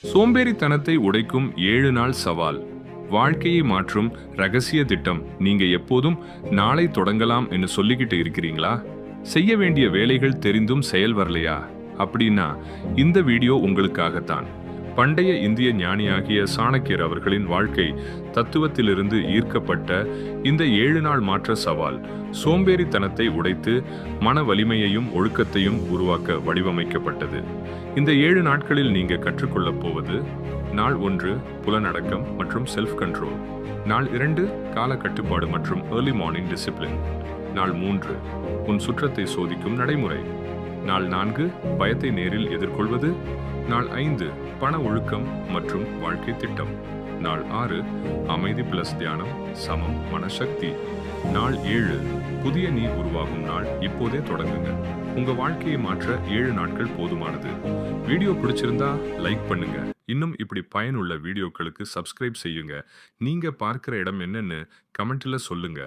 சோம்பேறித்தனத்தை உடைக்கும் 7 நாள் சவால். வாழ்க்கையை மாற்றும் ரகசிய திட்டம். நீங்க எப்போதும் நாளை தொடங்கலாம் என்று சொல்லிக்கிட்டு இருக்கிறீங்களா? செய்ய வேண்டிய வேலைகள் தெரிந்தும் செயல் வரலையா? அப்படின்னா இந்த வீடியோ உங்களுக்காகத்தான். பண்டைய இந்திய ஞானியாகிய சாணக்கியர் அவர்களின் வாழ்க்கை தத்துவத்திலிருந்து ஈர்க்கப்பட்ட இந்த 7 நாள் மாற்ற சவால் சோம்பேறித்தனத்தை உடைத்து மன வலிமையையும் ஒழுக்கத்தையும் உருவாக்க வடிவமைக்கப்பட்டது. இந்த 7 நாட்களில் நீங்க கற்றுக்கொள்ளப் போவது: நாள் 1 புலனடக்கம் மற்றும் செல்ஃப் கண்ட்ரோல். நாள் 2 கால கட்டுப்பாடு மற்றும் ஏர்லி மார்னிங் டிசிப்ளின். நாள் 3 உன் சுற்றத்தை சோதிக்கும் நடைமுறை. நாள் 4 பயத்தை நேரில் எதிர்கொள்வது. நாள் 5 பண ஒழுக்கம் மற்றும் வாழ்க்கை திட்டம். நாள் 6 அமைதி பிளஸ் தியானம் சமம் மனசக்தி. நாள் 7 புதிய நீ உருவாகும் நாள். இப்போதே தொடங்குங்க. உங்க வாழ்க்கையை மாற்ற 7 நாட்கள் போதுமானது. வீடியோ பிடிச்சிருந்தா லைக் பண்ணுங்க. இன்னும் இப்படி பயனுள்ள வீடியோக்களுக்கு சப்ஸ்கிரைப் செய்யுங்க. நீங்க பார்க்கிற இடம் என்னன்னு கமெண்ட்ல சொல்லுங்க.